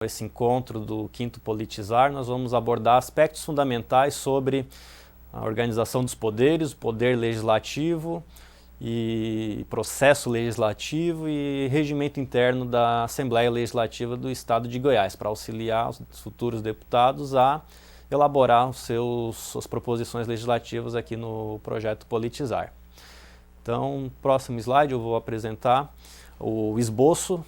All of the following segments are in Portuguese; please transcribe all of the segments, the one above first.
Esse encontro do Quinto Politizar, nós vamos abordar aspectos fundamentais sobre a organização dos poderes, o poder legislativo e processo legislativo e regimento interno da Assembleia Legislativa do Estado de Goiás, para auxiliar os futuros deputados a elaborar suas proposições legislativas aqui no projeto Politizar. Então, no próximo slide eu vou apresentar o esboço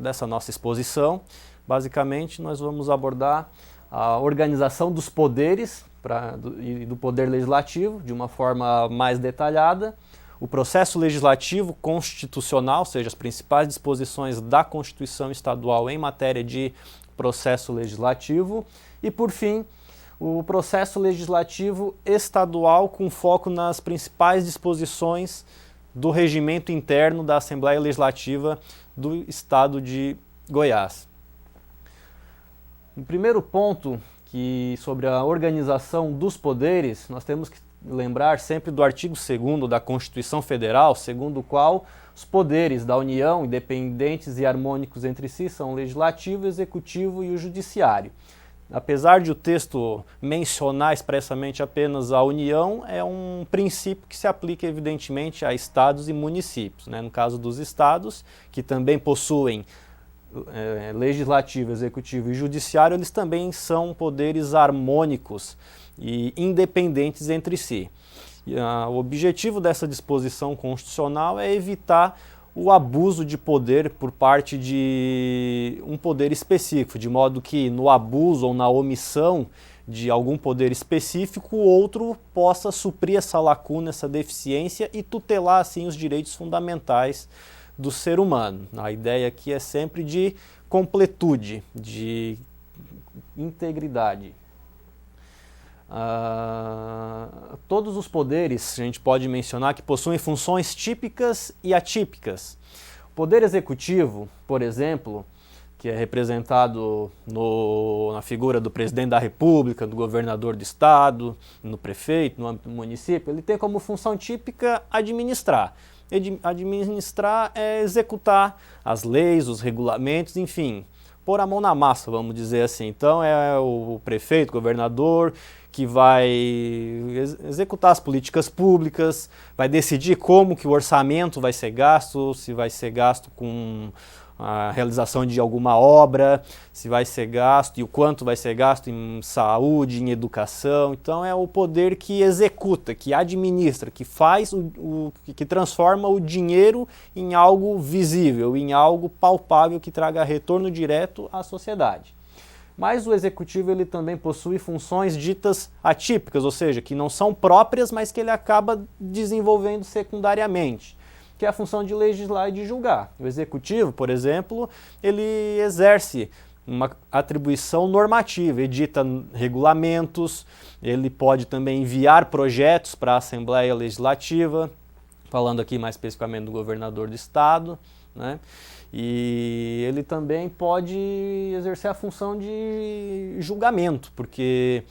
dessa nossa exposição. Basicamente, nós vamos abordar a organização dos poderes e do poder legislativo de uma forma mais detalhada, o processo legislativo constitucional, ou seja, as principais disposições da Constituição Estadual em matéria de processo legislativo e, por fim, o processo legislativo estadual com foco nas principais disposições do regimento interno da Assembleia Legislativa do Estado de Goiás. O primeiro ponto sobre a organização dos poderes, nós temos que lembrar sempre do artigo 2º da Constituição Federal, segundo o qual os poderes da União, independentes e harmônicos entre si, são o Legislativo, o Executivo e o Judiciário. Apesar de o texto mencionar expressamente apenas a União, é um princípio que se aplica evidentemente a estados e municípios, né? No caso dos estados, que também possuem legislativo, executivo e judiciário, eles também são poderes harmônicos e independentes entre si. O objetivo dessa disposição constitucional é evitar o abuso de poder por parte de um poder específico, de modo que no abuso ou na omissão de algum poder específico, o outro possa suprir essa lacuna, essa deficiência e tutelar assim os direitos fundamentais do ser humano. A ideia aqui é sempre de completude, de integridade. Todos os poderes, a gente pode mencionar que possuem funções típicas e atípicas. O poder executivo, por exemplo, que é representado na figura do presidente da República, do governador do estado, no prefeito, no âmbito do município, ele tem como função típica administrar. Administrar é executar as leis, os regulamentos, enfim, pôr a mão na massa, vamos dizer assim. Então é o prefeito, governador, que vai executar as políticas públicas, vai decidir como que o orçamento vai ser gasto, se vai ser gasto com a realização de alguma obra, se vai ser gasto e o quanto vai ser gasto em saúde, em educação. Então é o poder que executa, que administra, que faz que transforma o dinheiro em algo visível, em algo palpável que traga retorno direto à sociedade. Mas o executivo ele também possui funções ditas atípicas, ou seja, que não são próprias, mas que ele acaba desenvolvendo secundariamente, que é a função de legislar e de julgar. O executivo, por exemplo, ele exerce uma atribuição normativa, edita regulamentos, ele pode também enviar projetos para a Assembleia Legislativa, falando aqui mais especificamente do governador do estado, né? E ele também pode exercer a função de julgamento, porque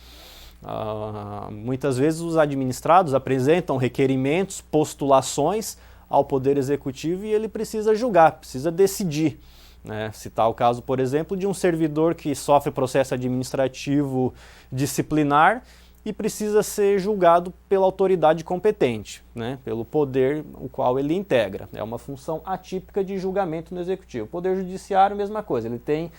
muitas vezes os administrados apresentam requerimentos, postulações ao Poder Executivo e ele precisa julgar, precisa decidir, né? Citar o caso, por exemplo, de um servidor que sofre processo administrativo disciplinar e precisa ser julgado pela autoridade competente, né? Pelo poder o qual ele integra. É uma função atípica de julgamento no Executivo. O Poder Judiciário, mesma coisa, ele tem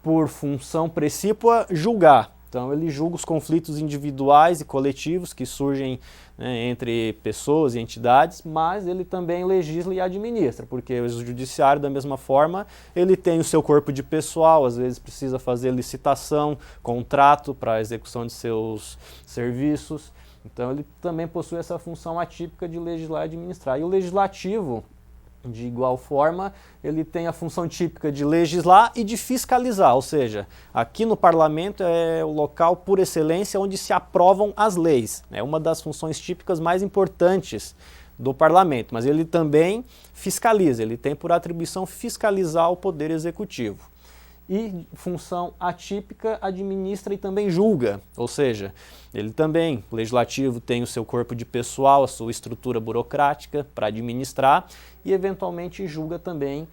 por função precípua julgar. Então ele julga os conflitos individuais e coletivos que surgem, né, entre pessoas e entidades, mas ele também legisla e administra, porque o judiciário, da mesma forma, ele tem o seu corpo de pessoal, às vezes precisa fazer licitação, contrato para a execução de seus serviços. Então ele também possui essa função atípica de legislar e administrar. E o legislativo, de igual forma, ele tem a função típica de legislar e de fiscalizar, ou seja, aqui no parlamento é o local por excelência onde se aprovam as leis. É uma das funções típicas mais importantes do parlamento, mas ele também fiscaliza, ele tem por atribuição fiscalizar o poder executivo. E função atípica, administra e também julga, ou seja, ele também, o legislativo tem o seu corpo de pessoal, a sua estrutura burocrática para administrar e eventualmente julga também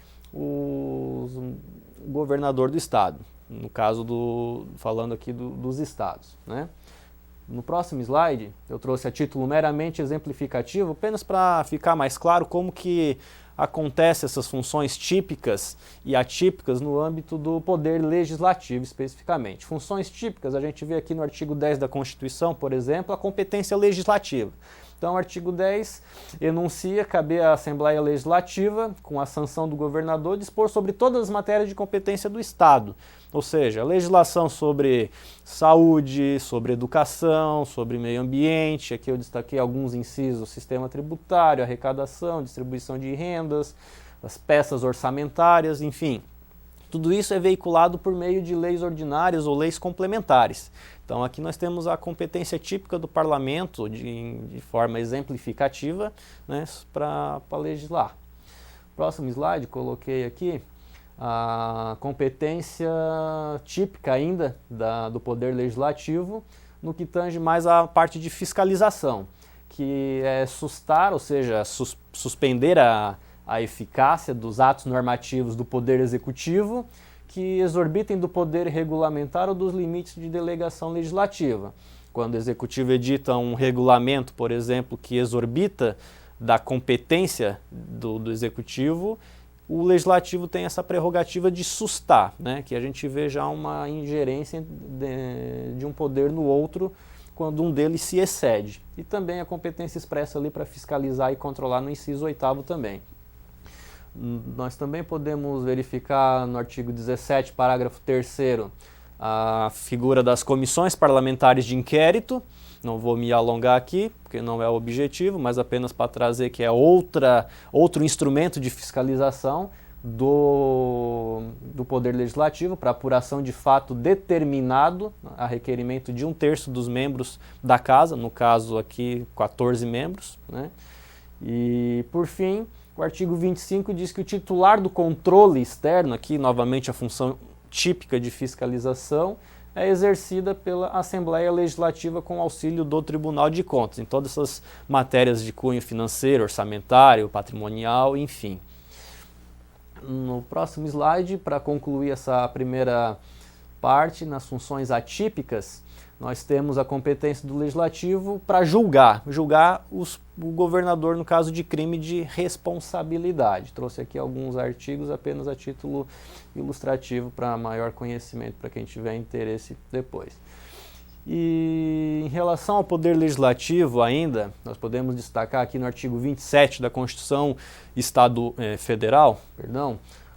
o governador do estado, no caso falando aqui dos estados, né? No próximo slide, eu trouxe a título meramente exemplificativo, apenas para ficar mais claro como que acontecem essas funções típicas e atípicas no âmbito do poder legislativo especificamente. Funções típicas, a gente vê aqui no artigo 10 da Constituição, por exemplo, a competência legislativa. Então, o artigo 10 enuncia caber à Assembleia Legislativa, com a sanção do governador, dispor sobre todas as matérias de competência do Estado, ou seja, legislação sobre saúde, sobre educação, sobre meio ambiente, aqui eu destaquei alguns incisos, sistema tributário, arrecadação, distribuição de rendas, as peças orçamentárias, enfim. Tudo isso é veiculado por meio de leis ordinárias ou leis complementares. Então aqui nós temos a competência típica do parlamento de forma exemplificativa, né, para legislar. Próximo slide, coloquei aqui a competência típica ainda do poder legislativo no que tange mais a parte de fiscalização, que é sustar, ou seja, suspender a eficácia dos atos normativos do Poder Executivo que exorbitem do poder regulamentar ou dos limites de delegação legislativa. Quando o Executivo edita um regulamento, por exemplo, que exorbita da competência do Executivo, o Legislativo tem essa prerrogativa de sustar, né? Que a gente vê já uma ingerência de um poder no outro quando um deles se excede. E também a competência expressa ali para fiscalizar e controlar no inciso 8º também. Nós também podemos verificar no artigo 17, parágrafo 3º, a figura das comissões parlamentares de inquérito. Não vou me alongar aqui, porque não é o objetivo, mas apenas para trazer que é outro instrumento de fiscalização do Poder Legislativo para apuração de fato determinado a requerimento de 1/3 dos membros da Casa, no caso aqui 14 membros, né? E, por fim, o artigo 25 diz que o titular do controle externo, aqui novamente a função típica de fiscalização, é exercida pela Assembleia Legislativa com auxílio do Tribunal de Contas, em todas essas matérias de cunho financeiro, orçamentário, patrimonial, enfim. No próximo slide, para concluir essa primeira parte, nas funções atípicas, nós temos a competência do Legislativo para julgar o governador no caso de crime de responsabilidade. Trouxe aqui alguns artigos apenas a título ilustrativo para maior conhecimento, para quem tiver interesse depois. E em relação ao Poder Legislativo ainda, nós podemos destacar aqui no artigo 27 da Constituição Federal,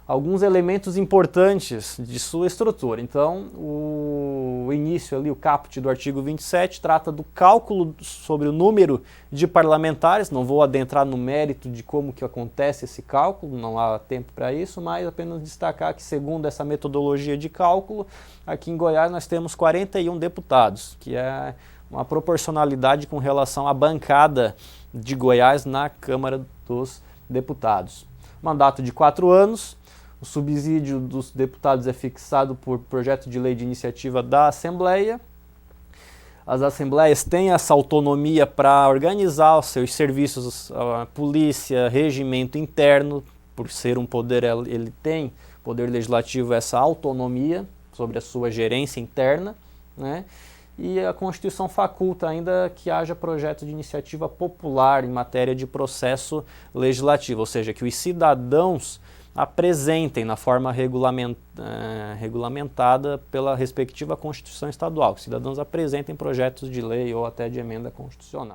alguns elementos importantes de sua estrutura. Então, o início ali, o caput do artigo 27, trata do cálculo sobre o número de parlamentares. Não vou adentrar no mérito de como que acontece esse cálculo, não há tempo para isso, mas apenas destacar que, segundo essa metodologia de cálculo, aqui em Goiás nós temos 41 deputados, que é uma proporcionalidade com relação à bancada de Goiás na Câmara dos Deputados. Mandato de 4 anos. O subsídio dos deputados é fixado por projeto de lei de iniciativa da Assembleia. As assembleias têm essa autonomia para organizar os seus serviços, a polícia, regimento interno, por ser um poder, ele tem, poder legislativo, essa autonomia sobre a sua gerência interna, né? E a Constituição faculta ainda que haja projeto de iniciativa popular em matéria de processo legislativo, ou seja, que os cidadãos apresentem na forma regulamentada pela respectiva Constituição Estadual, que cidadãos apresentem projetos de lei ou até de emenda constitucional.